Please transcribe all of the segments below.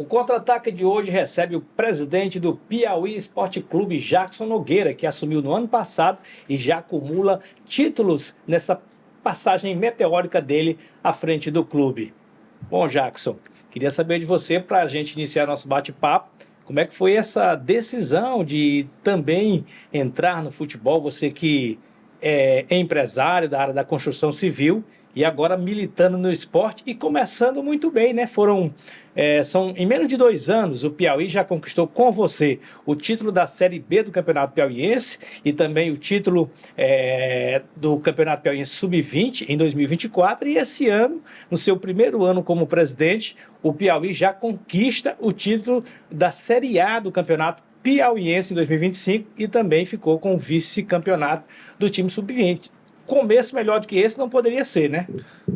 Contra-Ataque de hoje recebe o presidente do Piauí Esporte Clube, Jackson Nogueira, que assumiu no ano passado e já acumula títulos nessa passagem meteórica dele à frente do clube. Bom, Jackson, queria saber de você, para a gente iniciar nosso bate-papo, como é que foi essa decisão de também entrar no futebol, você que é empresário da área da construção civil e agora militando no esporte e começando muito bem, né? São em menos de 2 anos, o Piauí já conquistou com você o título da Série B do Campeonato Piauiense e também o título do Campeonato Piauiense Sub-20 em 2024. E esse ano, no seu primeiro ano como presidente, o Piauí já conquista o título da Série A do Campeonato Piauiense em 2025 e também ficou com o vice-campeonato do time Sub-20. Começo melhor do que esse não poderia ser, né?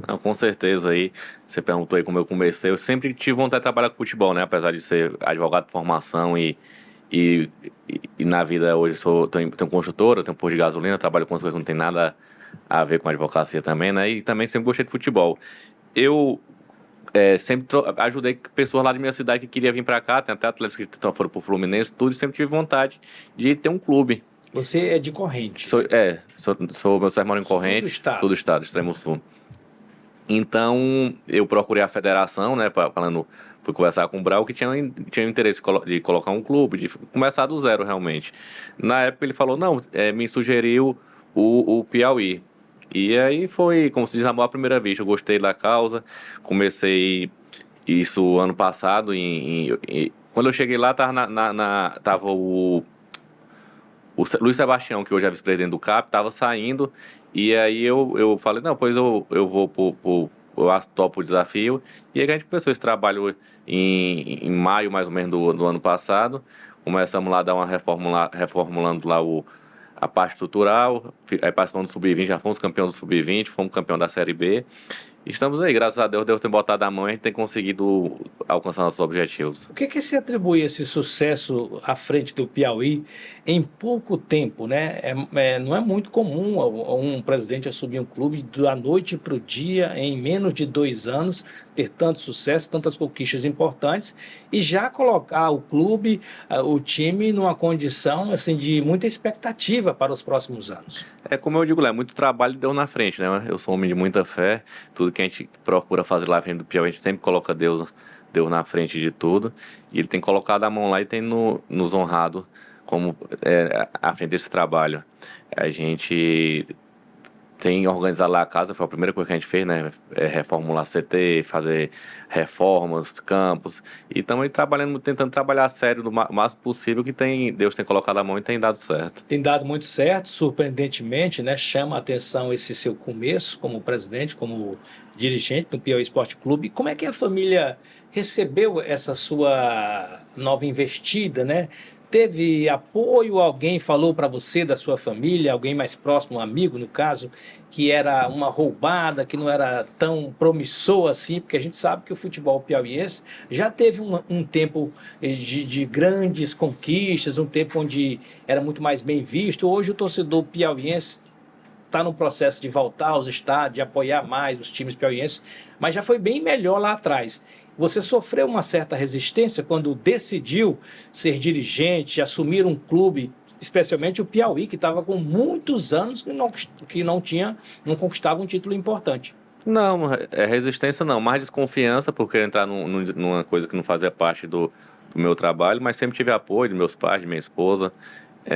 Não, com certeza aí, você perguntou aí como eu comecei, eu sempre tive vontade de trabalhar com futebol, né, apesar de ser advogado de formação e na vida hoje tenho construtora, tenho posto de gasolina, trabalho com coisas que não tem nada a ver com advocacia também, né, e também sempre gostei de futebol. Eu sempre ajudei pessoas lá de minha cidade que queriam vir para cá, tem até atletas que foram pro Fluminense, tudo, e sempre tive vontade de ter um clube. Você é de Corrente. Meu pai mora em Corrente, sul do estado, extremo sul. Então, eu procurei a federação, né, fui conversar com o Brau, que tinha interesse de colocar um clube, de começar do zero, realmente. Na época, ele falou, não, me sugeriu o Piauí. E aí foi, como se diz, amor à primeira vista. Eu gostei da causa, comecei isso ano passado. Quando eu cheguei lá, tava o Luiz Sebastião, que hoje é vice-presidente do CAP, estava saindo, e aí eu falei, não, pois eu vou eu topo o desafio, e aí a gente começou esse trabalho em maio, mais ou menos, do ano passado. Começamos lá a dar uma reformulando lá a parte estrutural, aí participamos do Sub-20, já fomos campeão do Sub-20, fomos campeão da Série B. Estamos aí, graças a Deus tem botado a mão e a gente tem conseguido alcançar nossos objetivos. O que se atribui esse sucesso à frente do Piauí em pouco tempo, né? Não é muito comum um presidente assumir um clube da noite para o dia, em menos de 2 anos, ter tanto sucesso, tantas conquistas importantes e já colocar o clube, o time, numa condição assim, de muita expectativa para os próximos anos. Como eu digo, muito trabalho deu na frente, né? Eu sou um homem de muita fé, tudo que a gente procura fazer lá frente do Piauí, a gente sempre coloca Deus na frente de tudo, e ele tem colocado a mão lá e tem nos honrado como à frente desse trabalho. A gente tem organizado lá a casa, foi a primeira coisa que a gente fez, né? Reformular CT, fazer reformas, campos, e estamos tentando trabalhar sério o máximo possível, que Deus tem colocado a mão e tem dado certo. Tem dado muito certo, surpreendentemente, né? Chama a atenção esse seu começo como presidente, como dirigente do Piauí Esporte Clube. Como é que a família recebeu essa sua nova investida, né? Teve apoio? Alguém falou para você da sua família, alguém mais próximo, um amigo no caso, que era uma roubada, que não era tão promissor assim, porque a gente sabe que o futebol piauiense já teve um tempo de grandes conquistas, um tempo onde era muito mais bem visto. Hoje o torcedor piauiense está no processo de voltar aos estádios, de apoiar mais os times piauienses, mas já foi bem melhor lá atrás. Você sofreu uma certa resistência quando decidiu ser dirigente, assumir um clube, especialmente o Piauí, que estava com muitos anos que não conquistava um título importante. Não, resistência não, mais desconfiança por querer entrar numa coisa que não fazia parte do meu trabalho, mas sempre tive apoio de meus pais, de minha esposa.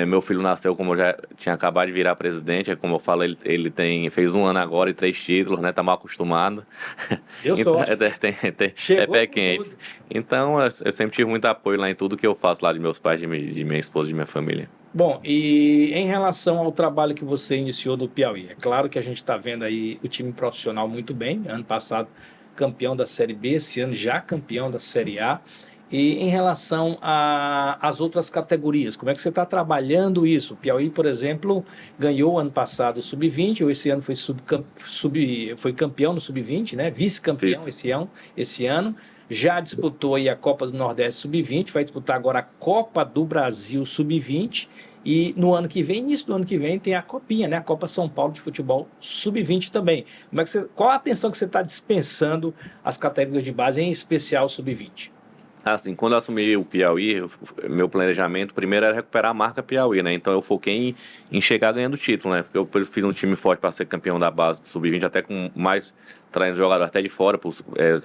Meu filho nasceu, como eu já tinha acabado de virar presidente, como eu falo, ele fez 1 ano agora e 3 títulos, né? Tá mal acostumado. Eu sou É pé quente. Então, eu sempre tive muito apoio lá em tudo que eu faço lá de meus pais, de minha esposa, de minha família. Bom, e em relação ao trabalho que você iniciou no Piauí, é claro que a gente está vendo aí o time profissional muito bem, ano passado campeão da Série B, esse ano já campeão da Série A. E em relação às outras categorias, como é que você está trabalhando isso? O Piauí, por exemplo, ganhou ano passado o Sub-20, ou esse ano foi campeão no Sub-20, né? Vice-campeão esse ano. Já disputou aí a Copa do Nordeste Sub-20, vai disputar agora a Copa do Brasil Sub-20. E no ano que vem, início do ano que vem, tem a Copinha, né? A Copa São Paulo de Futebol Sub-20 também. Qual a atenção que você está dispensando às categorias de base, em especial Sub-20? Assim, quando eu assumi o Piauí, meu planejamento primeiro era recuperar a marca Piauí, né? Então eu foquei em chegar ganhando título, né? Porque eu fiz um time forte para ser campeão da base do Sub-20, até com mais trazendo jogador até de fora,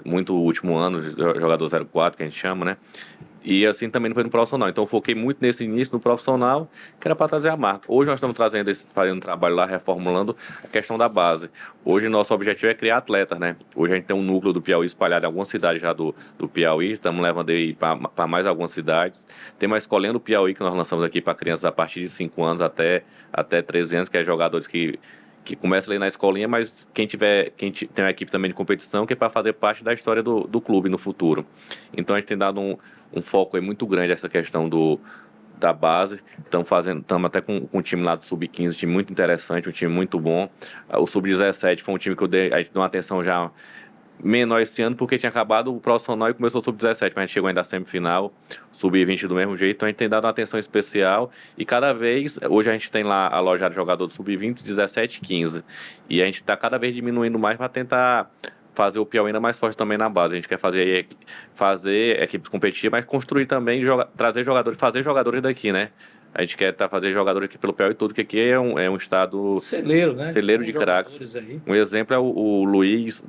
muito último ano, jogador 04 que a gente chama, né? E assim também não foi no profissional. Então eu foquei muito nesse início no profissional, que era para trazer a marca. Hoje nós estamos fazendo um trabalho lá, reformulando a questão da base. Hoje nosso objetivo é criar atletas, né? Hoje a gente tem um núcleo do Piauí espalhado em algumas cidades já do Piauí, estamos levando aí para mais algumas cidades. Tem uma escolinha do Piauí que nós lançamos aqui para crianças a partir de 5 anos até 13 anos, que é jogadores que começa ali na escolinha, mas quem tem uma equipe também de competição que é para fazer parte da história do clube no futuro. Então a gente tem dado um foco aí muito grande essa questão da base. Estamos até com um time lá do Sub-15, um time muito interessante, um time muito bom. O Sub-17 foi um time que a gente deu uma atenção já menor esse ano, porque tinha acabado o profissional e começou o Sub-17, mas a gente chegou ainda à semifinal, Sub-20 do mesmo jeito, então a gente tem dado uma atenção especial e cada vez, hoje a gente tem lá alojado jogador do Sub-20, 17 e 15, e a gente está cada vez diminuindo mais para tentar fazer o Piauí ainda mais forte também na base. A gente quer fazer equipes competitivas, mas construir também, trazer jogadores, fazer jogadores daqui, né? A gente quer fazer jogadores aqui pelo Piauí todo, que aqui é um estado... Celeiro, né? Celeiro de craques. Um exemplo é o Luiz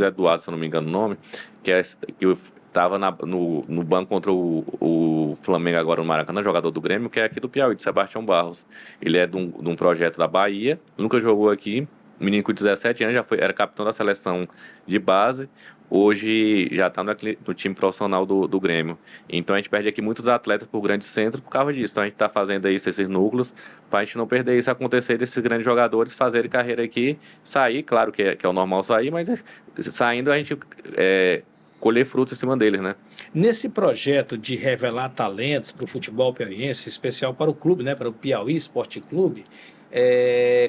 Eduardo, se eu não me engano o nome, que estava no banco contra o Flamengo agora no Maracanã, jogador do Grêmio, que é aqui do Piauí, de Sebastião Barros. Ele é de um projeto da Bahia, nunca jogou aqui, menino com 17 anos, era capitão da seleção de base, hoje já está no time profissional do Grêmio. Então a gente perde aqui muitos atletas por grandes centros por causa disso. Então a gente está fazendo isso, esses núcleos, para a gente não perder isso, acontecer desses grandes jogadores fazerem carreira aqui, sair, claro que é o normal sair, mas saindo a gente colher frutos em cima deles, né? Nesse projeto de revelar talentos para o futebol piauiense, especial para o clube, né, para o Piauí Esporte Clube,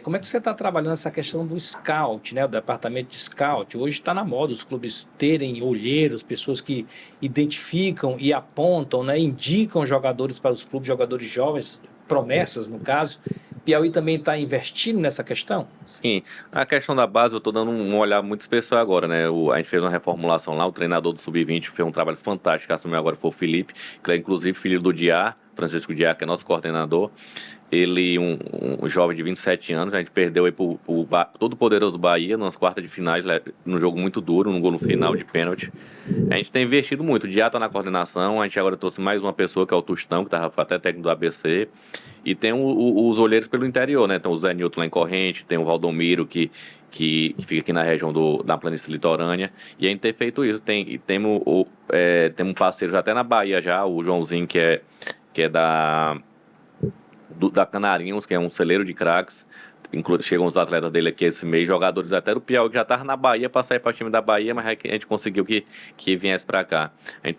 como é que você está trabalhando essa questão do scout, né, o departamento de scout? Hoje está na moda os clubes terem olheiros, pessoas que identificam e apontam, né, indicam jogadores para os clubes, jogadores jovens, promessas no caso. Piauí também está investindo nessa questão? Sim, a questão da base eu estou dando um olhar muito especial agora, né? A gente fez uma reformulação lá, o treinador do Sub-20 fez um trabalho fantástico, assumiu agora foi o Felipe, que é inclusive filho do Diá, Francisco Diá, que é nosso coordenador. Ele, um jovem de 27 anos, a gente perdeu aí pro todo poderoso Bahia nas quartas de finais, num jogo muito duro, num gol no final de pênalti. A gente tem investido muito, o Diá está na coordenação, a gente agora trouxe mais uma pessoa que é o Tostão, que estava até técnico do ABC, e tem os olheiros pelo interior, né? Então o Zé Nilton lá em Corrente, tem o Valdomiro que fica aqui na região da planície litorânea, e a gente tem feito isso. Temos um parceiro já até na Bahia já, o Joãozinho, que é da Canarinhos, que é um celeiro de craques. Chegam os atletas dele aqui esse mês, jogadores até do Piauí que já estavam na Bahia para sair para o time da Bahia, mas a gente conseguiu que viesse para cá. A gente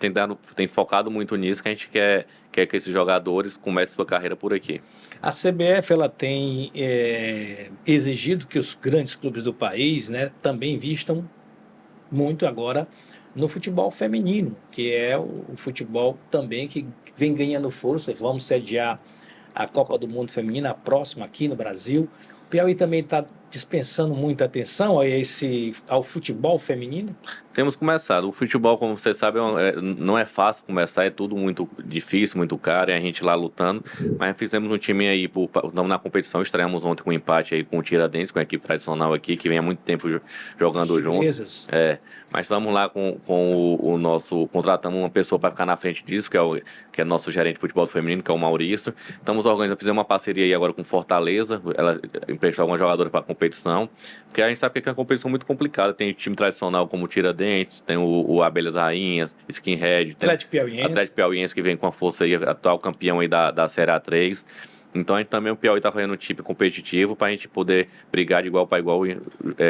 tem focado muito nisso, que a gente quer que esses jogadores comecem sua carreira por aqui. A CBF ela tem exigido que os grandes clubes do país, né, também vistam muito agora no futebol feminino, que é o futebol também que vem ganhando força. Vamos sediar a Copa do Mundo Feminina, a próxima aqui no Brasil. O Piauí também está dispensando muita atenção ao futebol feminino? Temos começado. O futebol, como você sabe, não é fácil começar, é tudo muito difícil, muito caro, e a gente lá lutando. Mas fizemos um time aí, estamos na competição, estreamos ontem com um empate aí com o Tiradentes, com a equipe tradicional aqui, que vem há muito tempo jogando junto. Mas estamos lá com o nosso... Contratamos uma pessoa para ficar na frente disso, que é nosso gerente de futebol feminino, que é o Maurício. Estamos organizando, fizemos uma parceria aí agora com Fortaleza, ela emprestou algumas jogadoras para competição, porque a gente sabe que é uma competição muito complicada. Tem time tradicional como o Tiradentes, tem o Abelhas Rainhas, Skinhead, tem Atlético Piauiense que vem com a força aí, atual campeão aí da Série A3. Então a gente também, o Piauí está fazendo um time competitivo para a gente poder brigar de igual para igual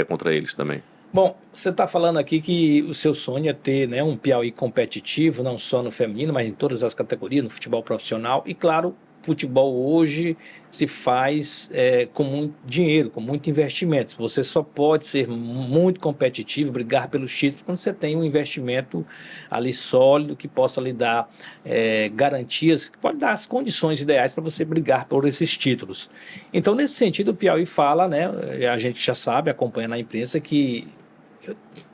contra eles também. Bom, você está falando aqui que o seu sonho é ter, né, um Piauí competitivo, não só no feminino, mas em todas as categorias, no futebol profissional. E claro, futebol hoje se faz com muito dinheiro, com muito investimento. Você só pode ser muito competitivo, brigar pelos títulos, quando você tem um investimento ali sólido, que possa lhe dar garantias, que pode dar as condições ideais para você brigar por esses títulos. Então, nesse sentido, o Piauí fala, né, a gente já sabe, acompanha na imprensa, que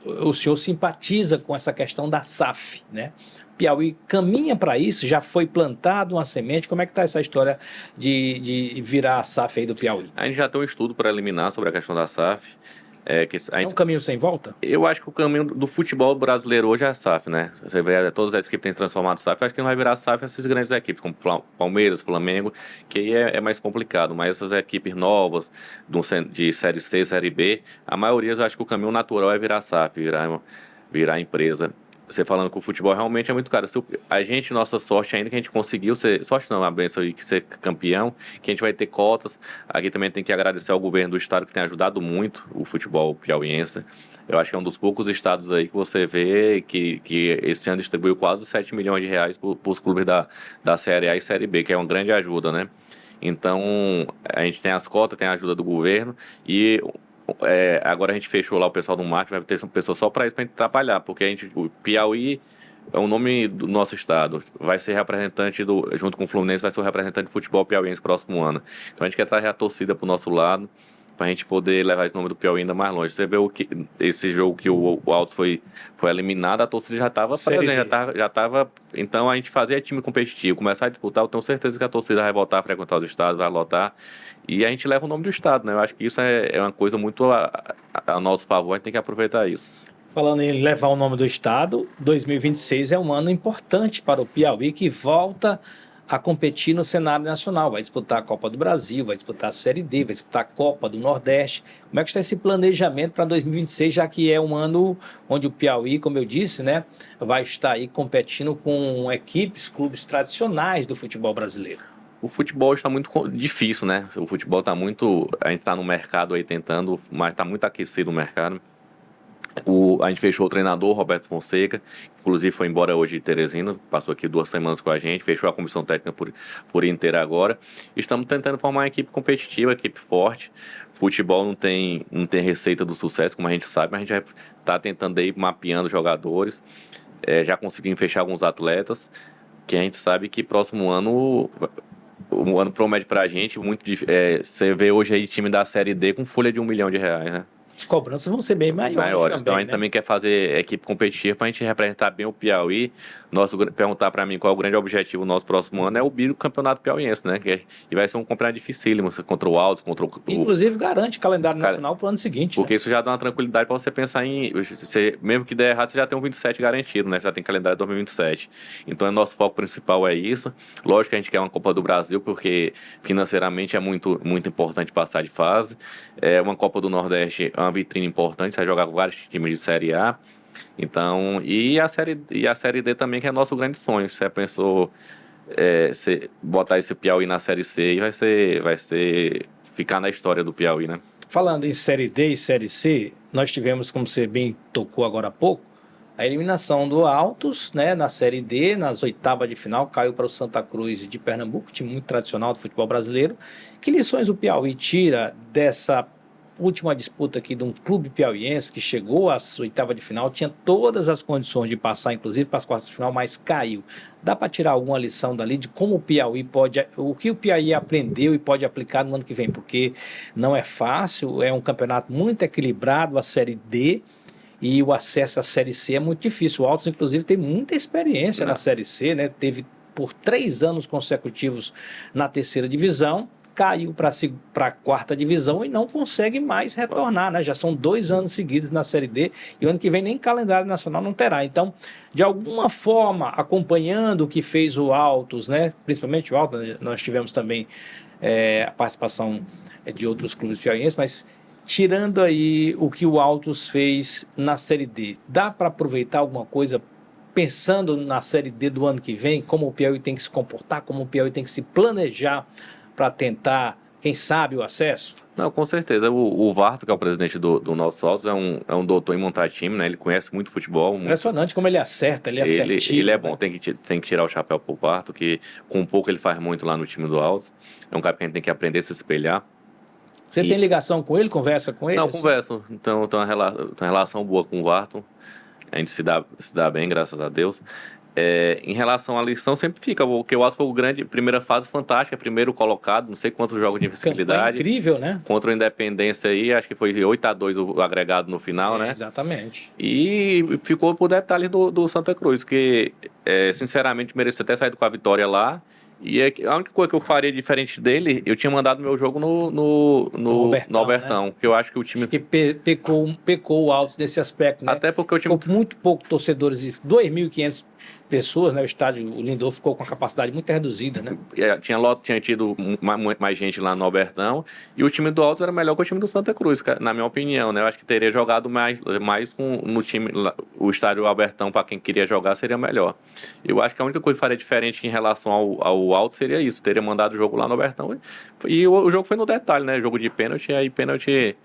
o senhor simpatiza com essa questão da SAF, né? Piauí caminha para isso, já foi plantado uma semente, como é que está essa história de virar a SAF aí do Piauí? A gente já tem um estudo preliminar sobre a questão da SAF. É um caminho sem volta? Eu acho que o caminho do futebol brasileiro hoje é a SAF, né? Você vê todas as equipes têm se transformado em SAF, acho que não vai virar SAF essas grandes equipes, como Palmeiras, Flamengo, que aí é mais complicado, mas essas equipes novas, de Série C, Série B, a maioria eu acho que o caminho natural é virar SAF, virar empresa. Você falando que o futebol realmente é muito caro. A gente, nossa sorte ainda que a gente conseguiu ser, sorte não, a benção aí, ser campeão, que a gente vai ter cotas. Aqui também tem que agradecer ao governo do estado que tem ajudado muito o futebol piauiense. Eu acho que é um dos poucos estados aí que você vê que esse ano distribuiu quase 7 milhões de reais para os clubes da Série A e Série B, que é uma grande ajuda, né? Então, a gente tem as cotas, tem a ajuda do governo e agora a gente fechou lá o pessoal do marketing, vai ter uma pessoa só para isso, para a gente trabalhar, porque o Piauí é o nome do nosso estado, vai ser representante junto com o Fluminense, vai ser o representante do futebol piauiense próximo ano. Então a gente quer trazer a torcida para o nosso lado, para a gente poder levar esse nome do Piauí ainda mais longe. Você vê esse jogo que o Altos foi eliminado, a torcida já estava presente, já estava. Então a gente fazia time competitivo, começar a disputar, eu tenho certeza que a torcida vai voltar a frequentar os estados, vai lotar. E a gente leva o nome do estado, né? Eu acho que isso é uma coisa muito a nosso favor, a gente tem que aproveitar isso. Falando em levar o nome do estado, 2026 é um ano importante para o Piauí, que volta a competir no cenário nacional. Vai disputar a Copa do Brasil, vai disputar a Série D, vai disputar a Copa do Nordeste. Como é que está esse planejamento para 2026, já que é um ano onde o Piauí, como eu disse, né, vai estar aí competindo com equipes, clubes tradicionais do futebol brasileiro? O futebol está muito difícil, né? O futebol está muito... A gente está no mercado aí tentando, mas está muito aquecido o mercado. A gente fechou o treinador, Roberto Fonseca, inclusive foi embora hoje de Teresina, passou aqui 2 semanas com a gente, fechou a comissão técnica por inteira agora. Estamos tentando formar uma equipe competitiva, equipe forte. Futebol não tem receita do sucesso, como a gente sabe, mas a gente está tentando aí mapeando jogadores, já conseguimos fechar alguns atletas, que a gente sabe que próximo ano... O ano promete pra gente muito. Você vê hoje aí time da Série D com folha de R$1 milhão, né? As cobranças vão ser bem maiores também, então a gente né? também quer fazer equipe competitiva para a gente representar bem o Piauí. Perguntar para mim qual é o grande objetivo do nosso próximo ano é o campeonato piauiense, né? E vai ser um campeonato dificílimo, contra o Altos, contra o... Inclusive garante calendário nacional para o ano seguinte. Porque né? isso já dá uma tranquilidade para você pensar em... mesmo que der errado, você já tem um 27 garantido, né? Você já tem calendário 2027. Então, o nosso foco principal é isso. Lógico que a gente quer uma Copa do Brasil, porque financeiramente é muito, muito importante passar de fase. Uma Copa do Nordeste é uma vitrine importante, você vai jogar com vários times de Série A. Então, e a série D também, que é nosso grande sonho. Você pensou botar esse Piauí na Série C e vai ser ficar na história do Piauí, né? Falando em Série D e Série C, nós tivemos, como você bem tocou agora há pouco, a eliminação do Altos, né, na Série D, nas oitavas de final, caiu para o Santa Cruz de Pernambuco, time muito tradicional do futebol brasileiro. Que lições o Piauí tira dessa última disputa aqui de um clube piauiense que chegou às oitavas de final, tinha todas as condições de passar, inclusive para as quartas de final, mas caiu. Dá para tirar alguma lição dali de como o que o Piauí aprendeu e pode aplicar no ano que vem? Porque não é fácil, é um campeonato muito equilibrado, a Série D, e o acesso à Série C é muito difícil. O Altos, inclusive, tem muita experiência na Série C, né? Teve por 3 anos consecutivos na terceira divisão, caiu para a quarta divisão e não consegue mais retornar, né? Já são 2 anos seguidos na Série D e o ano que vem nem calendário nacional não terá. Então, de alguma forma, acompanhando o que fez o Altos, né? Principalmente o Altos, nós tivemos também a participação de outros clubes piauienses, mas tirando aí o que o Altos fez na Série D, dá para aproveitar alguma coisa pensando na Série D do ano que vem, como o Piauí tem que se comportar, como o Piauí tem que se planejar para tentar, quem sabe, o acesso? Não, com certeza. O Varto, que é o presidente do nosso Altos, é um doutor em montar time, né? Ele conhece muito futebol. Impressionante como ele acerta, ele é assertivo. Ele é bom, né? tem que tirar o chapéu pro Varto, que com um pouco ele faz muito lá no time do Altos. É um cara que a gente tem que aprender a se espelhar. Você tem ligação com ele, conversa com ele? Não, assim? converso. Então, tem uma relação boa com o Varto. A gente se dá bem, graças a Deus. Em relação à lição, sempre fica, o que eu acho foi o grande, primeira fase fantástica, primeiro colocado, não sei quantos jogos de invencibilidade. Incrível, né? Contra o Independência aí, acho que foi 8-2 o agregado no final, né? Exatamente. E ficou por detalhes do Santa Cruz, que sinceramente merecia até saído com a vitória lá. E a única coisa que eu faria diferente dele, eu tinha mandado meu jogo no Albertão, né? que eu acho que o time... Acho que pecou o Altos nesse aspecto, né? Até porque o time... Ficou muito pouco torcedores, 2.500 pessoas, né? O estádio, o Lindor ficou com a capacidade muito reduzida, né? Tinha tido mais gente lá no Albertão, e o time do Altos era melhor que o time do Santa Cruz, na minha opinião, né? Eu acho que teria jogado mais no time, o estádio Albertão, para quem queria jogar, seria melhor. Eu acho que a única coisa que faria diferente em relação ao Altos seria isso, teria mandado o jogo lá no Albertão, e o jogo foi no detalhe, né? Jogo de pênalti, aí pênalti...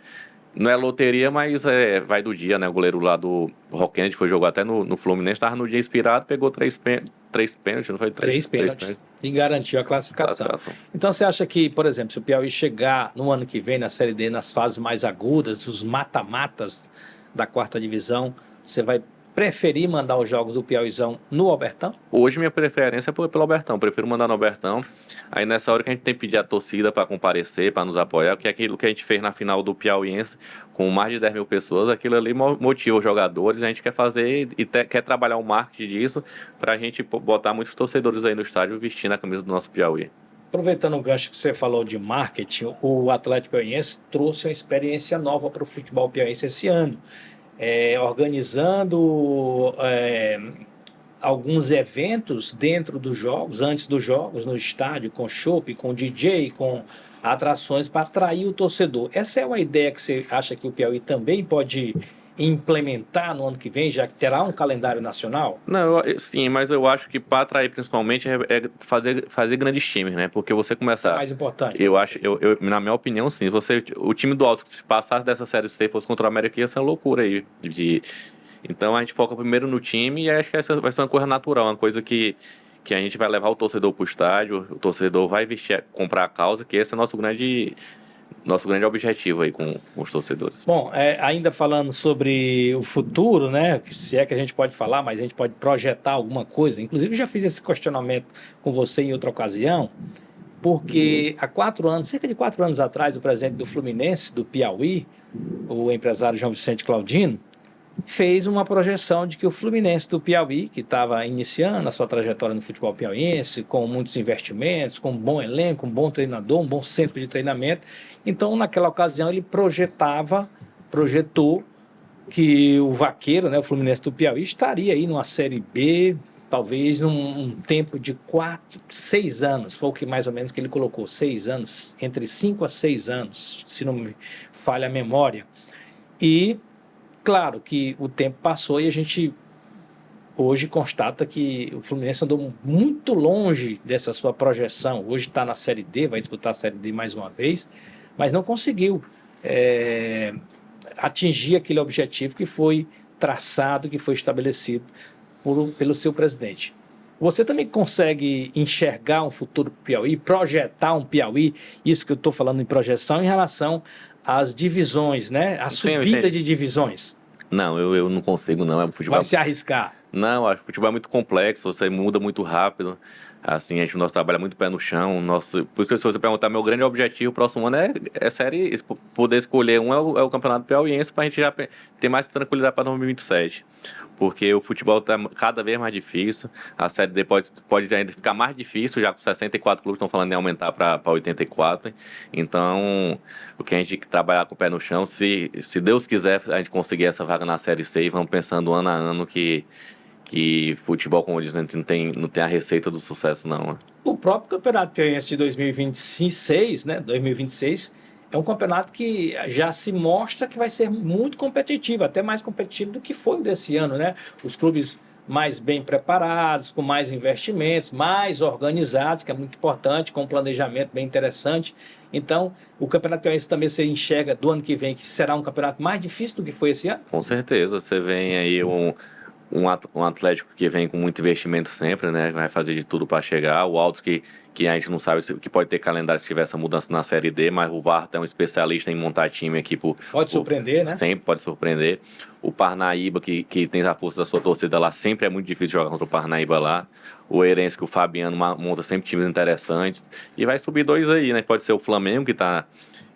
Não é loteria, mas vai do dia, né? O goleiro lá do Rock Kennedy foi jogar até no Fluminense, estava no dia inspirado, pegou três pênaltis, não foi? Três pênaltis. E garantiu a classificação. Então você acha que, por exemplo, se o Piauí chegar no ano que vem na Série D, nas fases mais agudas, dos mata-matas da 4ª divisão, você vai preferir mandar os jogos do Piauizão no Albertão? Hoje minha preferência é pelo Albertão, prefiro mandar no Albertão. Aí nessa hora que a gente tem que pedir a torcida para comparecer, para nos apoiar, que é aquilo que a gente fez na final do Piauiense, com mais de 10 mil pessoas, aquilo ali motiva os jogadores, a gente quer fazer e quer trabalhar o marketing disso, para a gente botar muitos torcedores aí no estádio vestindo a camisa do nosso Piauí. Aproveitando o gancho que você falou de marketing, o Atlético Piauiense trouxe uma experiência nova para o futebol piauiense esse ano. Organizando alguns eventos dentro dos jogos, antes dos jogos, no estádio, com chopp, com DJ, com atrações para atrair o torcedor. Essa é uma ideia que você acha que o Piauí também pode implementar no ano que vem, já que terá um calendário nacional? Não, sim, mas eu acho que para atrair principalmente é fazer grandes times, né? Porque você começar... É mais importante. Eu acho, na minha opinião, sim. O time do Altos, se passasse dessa Série C e fosse contra o América, ia ser uma loucura aí. Então a gente foca primeiro no time e acho que essa vai ser uma coisa natural, uma coisa que a gente vai levar o torcedor para o estádio, o torcedor vai comprar a causa, que esse é nosso grande objetivo aí com os torcedores. Bom, ainda falando sobre o futuro, né? Se é que a gente pode falar, mas a gente pode projetar alguma coisa. Inclusive, já fiz esse questionamento com você em outra ocasião, porque há 4 anos, cerca de 4 anos atrás, o presidente do Fluminense, do Piauí, o empresário João Vicente Claudino, fez uma projeção de que o Fluminense do Piauí, que estava iniciando a sua trajetória no futebol piauiense, com muitos investimentos, com um bom elenco, um bom treinador, um bom centro de treinamento. Então, naquela ocasião, ele projetou que o Vaqueiro, né, o Fluminense do Piauí, estaria aí numa Série B, talvez num tempo de 6 anos, foi o que mais ou menos que ele colocou, 6 anos, entre 5 a 6 anos, se não me falha a memória. E claro que o tempo passou e a gente hoje constata que o Fluminense andou muito longe dessa sua projeção. Hoje está na Série D, vai disputar a Série D mais uma vez, mas não conseguiu atingir aquele objetivo que foi traçado, que foi estabelecido pelo seu presidente. Você também consegue enxergar um futuro Piauí, projetar um Piauí, isso que eu estou falando em projeção, em relação às divisões, né? A subida de divisões? Não, eu não consigo, não. Futebol... Vai se arriscar? Não, acho que o futebol é muito complexo, você muda muito rápido. Assim, nosso trabalho é muito pé no chão. Por isso que se você perguntar, meu grande objetivo próximo ano é série, poder escolher um é o Campeonato Piauiense para a gente já ter mais tranquilidade para 2027. Porque o futebol está cada vez mais difícil, a Série D pode ainda ficar mais difícil, já com 64 clubes estão falando em aumentar para 84. Então, o que a gente tem que trabalhar com o pé no chão, se Deus quiser, a gente conseguir essa vaga na Série C, e vamos pensando ano a ano que futebol, como diz, não tem a receita do sucesso, não. O próprio Campeonato Piauiense de 2026, né, 2026, é um campeonato que já se mostra que vai ser muito competitivo, até mais competitivo do que foi o desse ano, né? Os clubes mais bem preparados, com mais investimentos, mais organizados, que é muito importante, com um planejamento bem interessante. Então, o Campeonato Piauiense também você enxerga do ano que vem que será um campeonato mais difícil do que foi esse ano? Com certeza, você vem aí um Atlético que vem com muito investimento sempre, né? Vai fazer de tudo para chegar. O Altos que a gente não sabe que pode ter calendário se tiver essa mudança na Série D, mas o Varta é um especialista em montar time aqui. Pode surpreender, né? Sempre pode surpreender. O Parnaíba, que tem a força da sua torcida lá, sempre é muito difícil jogar contra o Parnaíba lá. O Eirense, que o Fabiano monta sempre times interessantes. E vai subir 2 aí, né? Pode ser o Flamengo,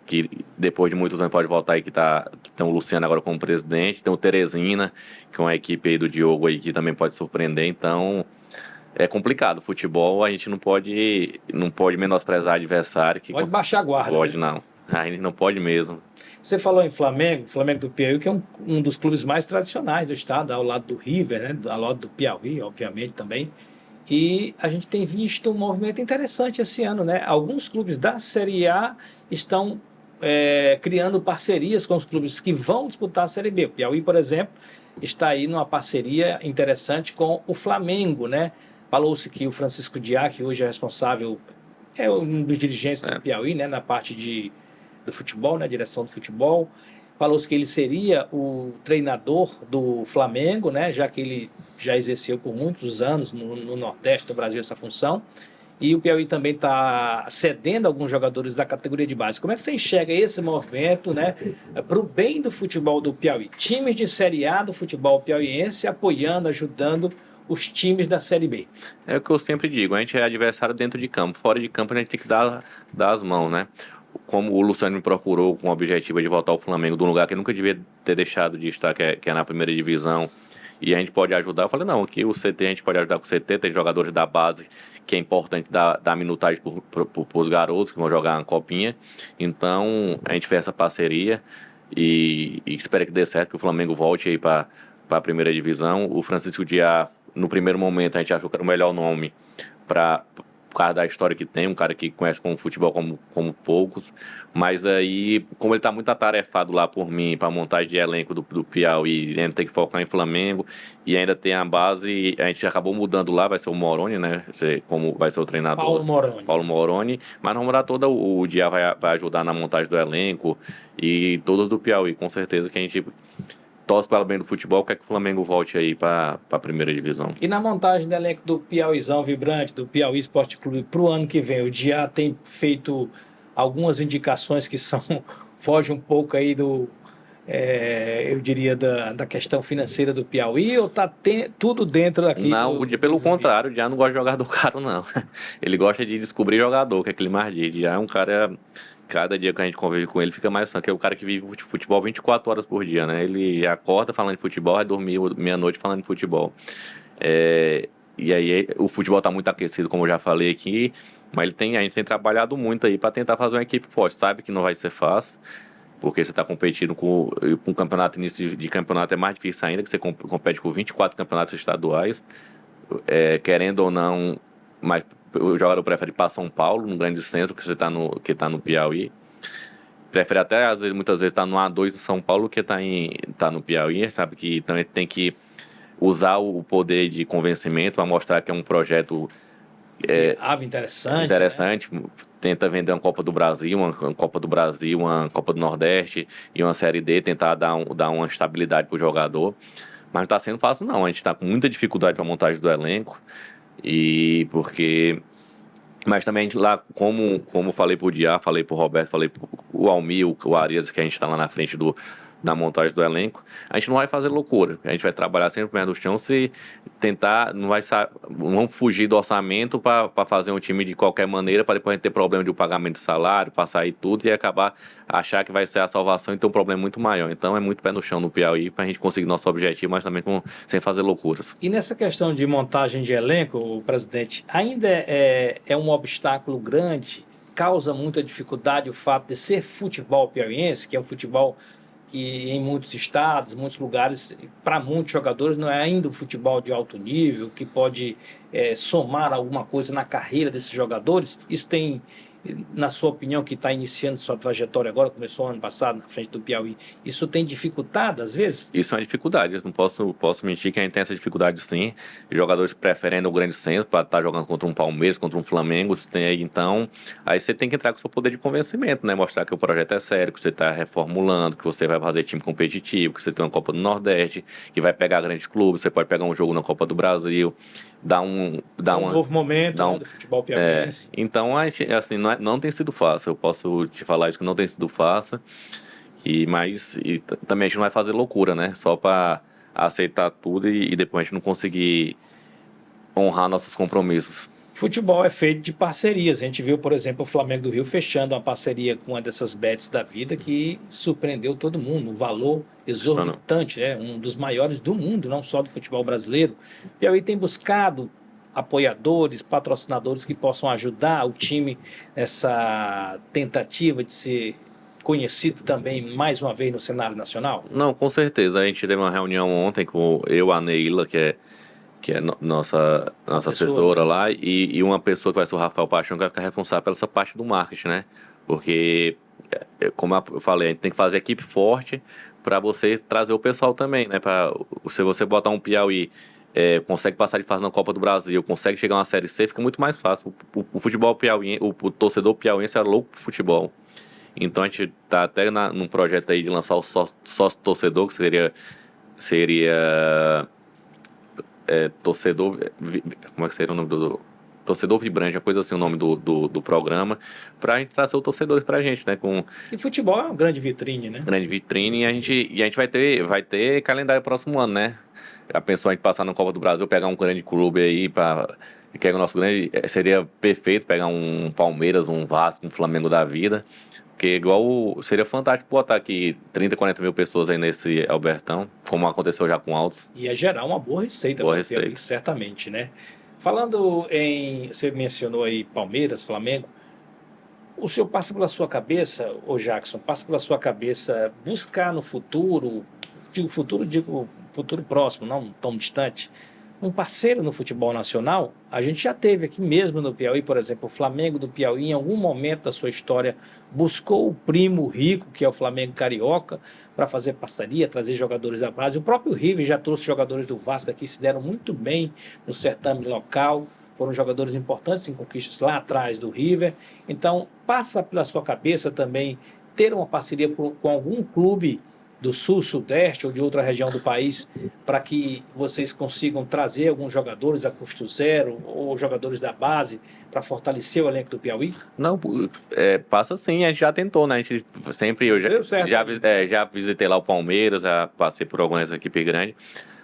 que depois de muitos anos pode voltar aí, que tem o Luciano agora como presidente, tem o Teresina, que é uma equipe aí do Diogo aí que também pode surpreender, então é complicado. Futebol a gente não pode menosprezar adversário. Pode baixar a guarda. Pode, né? Não. A gente não pode mesmo. Você falou em Flamengo do Piauí, que é um dos clubes mais tradicionais do estado, ao lado do River, né? Ao lado do Piauí, obviamente, também. E a gente tem visto um movimento interessante esse ano, né? Alguns clubes da Série A estão criando parcerias com os clubes que vão disputar a Série B. O Piauí, por exemplo, está aí numa parceria interessante com o Flamengo, né? Falou-se que o Francisco Diá, que hoje é responsável, é um dos dirigentes do Piauí, né? Na parte do futebol, né? Direção do futebol. Falou-se que ele seria o treinador do Flamengo, né? Já que ele já exerceu por muitos anos no Nordeste do Brasil essa função. E o Piauí também está cedendo alguns jogadores da categoria de base. Como é que você enxerga esse movimento, né, para o bem do futebol do Piauí? Times de Série A do futebol piauiense apoiando, ajudando os times da Série B. É o que eu sempre digo, a gente é adversário dentro de campo. Fora de campo a gente tem que dar as mãos, né? Como o Luciano me procurou com o objetivo de voltar ao Flamengo de um lugar que nunca devia ter deixado de estar, que é na primeira divisão, e a gente pode ajudar. Eu falei, não, aqui o CT a gente pode ajudar com o CT, tem jogadores da base que é importante dar minutagem para os garotos que vão jogar uma copinha. Então a gente fez essa parceria e espera que dê certo, que o Flamengo volte aí para a primeira divisão. O Francisco Diá, no primeiro momento, a gente achou que era o melhor nome por causa da história que tem, um cara que conhece como futebol como poucos, mas aí, como ele está muito atarefado lá por mim, para montagem de elenco do Piauí, ainda tem que focar em Flamengo, e ainda tem a base, a gente acabou mudando lá, vai ser o Moroni, né, como vai ser o treinador. Paulo Moroni, mas na rodada toda o Dia vai ajudar na montagem do elenco, e todos do Piauí, com certeza que a gente torce para o bem do futebol, quer que o Flamengo volte aí para a primeira divisão. E na montagem do elenco do Piauizão Vibrante, do Piauí Esporte Clube, para o ano que vem, o Diá tem feito algumas indicações que fogem um pouco aí eu diria, da questão financeira do Piauí, ou está tudo dentro aqui? Não, pelo contrário, o Diá não gosta de jogador caro, não. Ele gosta de descobrir jogador, que é aquele mais dia. Diá é um cara... Cada dia que a gente convive com ele fica mais fã, que é o cara que vive futebol 24 horas por dia, né? Ele acorda falando de futebol, vai dormir meia-noite falando de futebol. E aí o futebol está muito aquecido, como eu já falei aqui, mas a gente tem trabalhado muito aí para tentar fazer uma equipe forte. Sabe que não vai ser fácil, porque você está competindo com um campeonato, início de campeonato é mais difícil ainda, que você compete com 24 campeonatos estaduais, querendo ou não, mas o jogador prefere ir para São Paulo, no grande centro, que está no Piauí. Prefere até, muitas vezes, estar no A2 de São Paulo que tá no Piauí. Sabe que também tem que usar o poder de convencimento para mostrar que é um projeto interessante. Né? Tenta vender uma Copa do Brasil, uma Copa do Nordeste e uma Série D, tentar dar uma estabilidade para o jogador. Mas não está sendo fácil, não. A gente está com muita dificuldade para a montagem do elenco. Mas também a gente lá, como falei pro Diá, falei pro Roberto, falei pro Almir, o Arias, que a gente está lá na frente da montagem do elenco, a gente não vai fazer loucura, a gente vai trabalhar sempre perto do chão, se tentar, não fugir do orçamento para fazer um time de qualquer maneira, para depois a gente ter problema de pagamento de salário, passar e tudo, e acabar achar que vai ser a salvação e ter um problema muito maior. Então é muito pé no chão no Piauí para a gente conseguir nosso objetivo, mas também sem fazer loucuras. E nessa questão de montagem de elenco, o presidente, ainda é um obstáculo grande, causa muita dificuldade o fato de ser futebol piauiense, que é um futebol que em muitos estados, muitos lugares, para muitos jogadores não é ainda um futebol de alto nível, que pode somar alguma coisa na carreira desses jogadores. Isso tem na sua opinião, que está iniciando sua trajetória agora, começou ano passado na frente do Piauí, isso tem dificultado às vezes? Isso é uma dificuldade, eu não posso mentir que a gente tem essa dificuldade sim. Jogadores preferem o grande centro para estar jogando contra um Palmeiras, contra um Flamengo, você tem aí, então, aí você tem que entrar com o seu poder de convencimento, né? Mostrar que o projeto é sério, que você está reformulando, que você vai fazer time competitivo, que você tem uma Copa do Nordeste, que vai pegar grandes clubes, você pode pegar um jogo na Copa do Brasil, dar um novo momento do futebol piauiense. Então, assim, não tem sido fácil, eu posso te falar isso que não tem sido fácil. Mas também a gente não vai fazer loucura, né? Só para aceitar tudo e depois a gente não conseguir honrar nossos compromissos. Futebol é feito de parcerias. A gente viu, por exemplo, o Flamengo do Rio fechando uma parceria com uma dessas bets da vida que surpreendeu todo mundo. Um valor exorbitante, um dos maiores do mundo, não só do futebol brasileiro. E aí tem buscado apoiadores, patrocinadores que possam ajudar o time nessa tentativa de ser conhecido também mais uma vez no cenário nacional? Não, com certeza. A gente teve uma reunião ontem com a Neila, que é nossa assessora lá, e uma pessoa que vai ser o Rafael Paixão, que vai ficar responsável pela essa parte do marketing, né? Porque, como eu falei, a gente tem que fazer equipe forte para você trazer o pessoal também, né? Se você botar um Piauí, consegue passar de fase na Copa do Brasil, consegue chegar a uma Série C, fica muito mais fácil. O futebol piauiense, o torcedor piauiense é louco pro futebol. Então a gente está até num projeto aí de lançar o sócio torcedor, que seria torcedor, como é que seria o nome do torcedor vibrante, a coisa assim, o nome do programa, para a gente trazer os torcedores para a gente, né? E futebol é uma grande vitrine, né? Grande vitrine, e a gente vai ter calendário próximo ano, né? Já pensou a gente passar na Copa do Brasil, pegar um grande clube aí que é o nosso grande, seria perfeito pegar um Palmeiras, um Vasco, um Flamengo da vida. Porque seria fantástico botar aqui 30, 40 mil pessoas aí nesse Albertão, como aconteceu já com Altos. Ia gerar uma boa receita, certamente, né? Falando você mencionou aí Palmeiras, Flamengo, o senhor passa pela sua cabeça, Jackson, passa pela sua cabeça buscar no futuro, digo futuro próximo, não tão distante, um parceiro no futebol nacional? A gente já teve aqui mesmo no Piauí, por exemplo, o Flamengo do Piauí, em algum momento da sua história, buscou o primo rico, que é o Flamengo Carioca, para fazer parceria, trazer jogadores da base. O próprio River já trouxe jogadores do Vasco aqui, se deram muito bem no certame local, foram jogadores importantes em conquistas lá atrás do River. Então, passa pela sua cabeça também ter uma parceria com algum clube do sul, sudeste ou de outra região do país, para que vocês consigam trazer alguns jogadores a custo zero ou jogadores da base para fortalecer o elenco do Piauí? Não, passa sim, a gente já tentou, né? A gente sempre, já visitei lá o Palmeiras, já passei por algumas equipes grandes,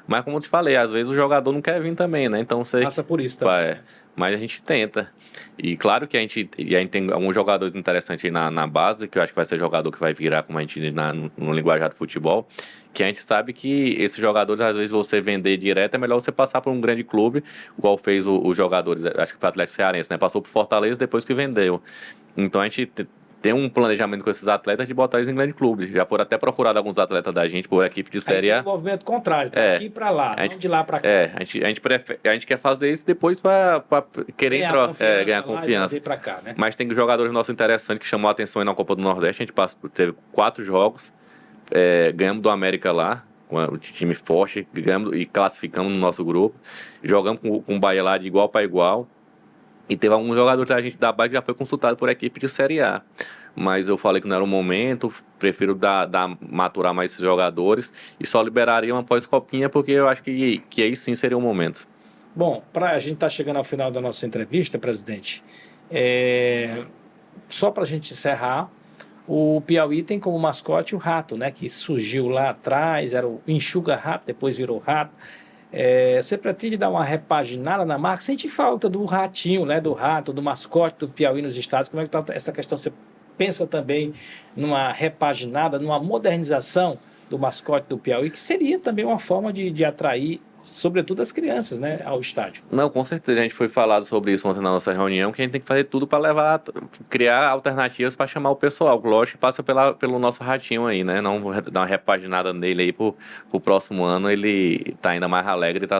mas como eu te falei, às vezes o jogador não quer vir também, né? Então você passa por isso também. Mas a gente tenta. E claro que a gente tem alguns jogadores interessantes aí na base, que eu acho que vai ser jogador que vai virar, como a gente diz no linguajar do futebol, que a gente sabe que esses jogadores, às vezes, você vender direto, é melhor você passar por um grande clube, igual fez os jogadores, acho que foi o Atlético Cearense, né? Passou por Fortaleza depois que vendeu. Então a gente tem um planejamento com esses atletas de botar eles em grandes clubes. Já foram até procurados alguns atletas da gente por equipe de Série A. É um movimento contrário, daqui para lá, não de lá para cá. A gente quer fazer isso depois para querer ganhar confiança. Pra cá, né? Mas tem jogadores nossos interessantes que chamou a atenção aí na Copa do Nordeste. A gente teve 4 jogos, ganhamos do América lá, com o time forte, ganhamos e classificamos no nosso grupo. Jogamos com o Bahia lá de igual para igual. E teve alguns jogadores da gente da base que já foi consultado por equipe de Série A. Mas eu falei que não era o momento, prefiro maturar mais esses jogadores e só liberaria uma pós-copinha, porque eu acho que aí sim seria o momento. Bom, a gente está chegando ao final da nossa entrevista, presidente. Só para a gente encerrar, o Piauí tem como mascote o rato, né? Que surgiu lá atrás, era o enxuga-rato, depois virou rato. Você pretende dar uma repaginada na marca? Sente falta do ratinho, né, do rato, do mascote do Piauí nos estados? Como é que está essa questão? Você pensa também numa repaginada, numa modernização do mascote do Piauí, que seria também uma forma de atrair, sobretudo as crianças, né, ao estádio. Não, com certeza, a gente foi falado sobre isso ontem na nossa reunião, que a gente tem que fazer tudo para criar alternativas para chamar o pessoal. Lógico que passa pelo nosso ratinho aí, né? Não dar uma repaginada nele aí pro próximo ano, ele tá ainda mais alegre e tá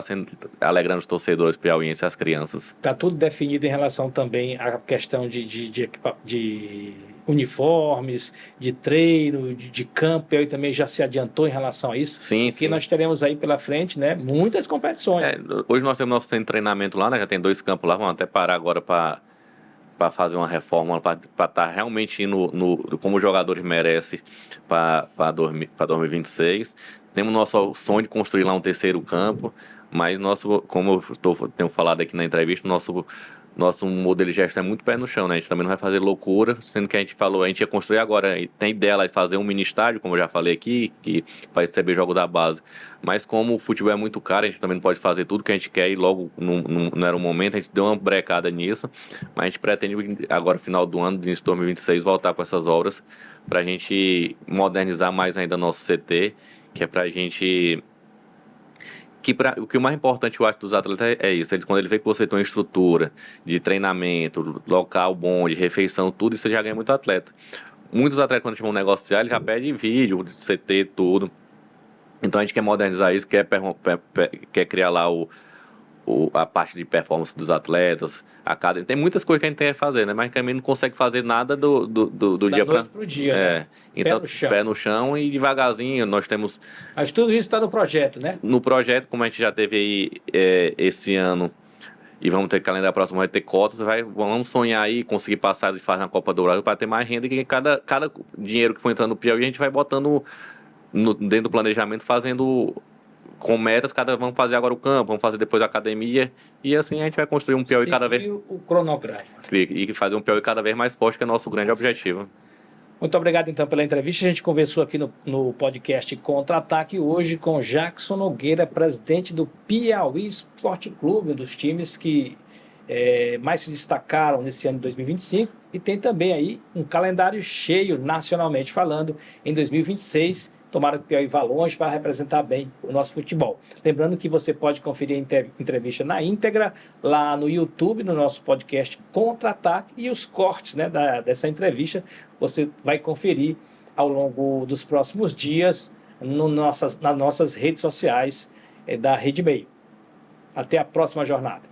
alegrando os torcedores piauienses e as crianças. Tá tudo definido em relação também à questão de uniformes, de treino, de campo, e também já se adiantou em relação a isso. Sim, porque nós teremos aí pela frente, né, muitas competições. Hoje nós temos nosso treinamento lá, né? Já tem 2 campos lá, vamos até parar agora para fazer uma reforma, para estar realmente indo como os jogadores merecem para 2026. Temos nosso sonho de construir lá um 3º campo, mas como eu tenho falado aqui na entrevista, nosso modelo de gestão é muito pé no chão, né? A gente também não vai fazer loucura, sendo que a gente ia construir agora, tem ideia lá de fazer um mini estádio, como eu já falei aqui, que vai receber jogo da base. Mas como o futebol é muito caro, a gente também não pode fazer tudo que a gente quer e logo não era o momento, a gente deu uma brecada nisso, mas a gente pretende agora, final do ano, início de 2026, voltar com essas obras para a gente modernizar mais ainda nosso CT, que é para a gente... o que o mais importante, eu acho, dos atletas é isso. Quando ele vê que você tem uma estrutura de treinamento, local bom, de refeição, tudo, isso já ganha muito atleta. Muitos atletas, quando chamam um negócio, eles já pedem vídeo, CT, tudo. Então a gente quer modernizar isso, quer criar lá a parte de performance dos atletas, tem muitas coisas que a gente tem que fazer, né? Mas também não consegue fazer nada do dia para o dia, né? Então, pé no chão e devagarzinho, nós temos... Mas tudo isso está no projeto, né? No projeto, como a gente já teve aí esse ano, e vamos ter calendário próximo, vai ter cotas, vamos sonhar aí, conseguir passar de fase na Copa do Brasil para ter mais renda, e cada dinheiro que for entrando no Piauí, a gente vai botando dentro do planejamento, fazendo... com metas, vamos fazer agora o campo, vamos fazer depois a academia, e assim a gente vai construir um Piauí cada vez... o cronograma. E fazer um Piauí cada vez mais forte, que é o nosso grande objetivo. Muito obrigado, então, pela entrevista. A gente conversou aqui no podcast Contra-Ataque hoje com Jackson Nogueira, presidente do Piauí Esporte Clube, um dos times que mais se destacaram nesse ano de 2025, e tem também aí um calendário cheio, nacionalmente falando, em 2026, tomara que o Piauí vá longe para representar bem o nosso futebol. Lembrando que você pode conferir a entrevista na íntegra lá no YouTube, no nosso podcast Contra-Ataque, e os cortes, né, dessa entrevista você vai conferir ao longo dos próximos dias nas nossas redes sociais da Rede Meio. Até a próxima jornada.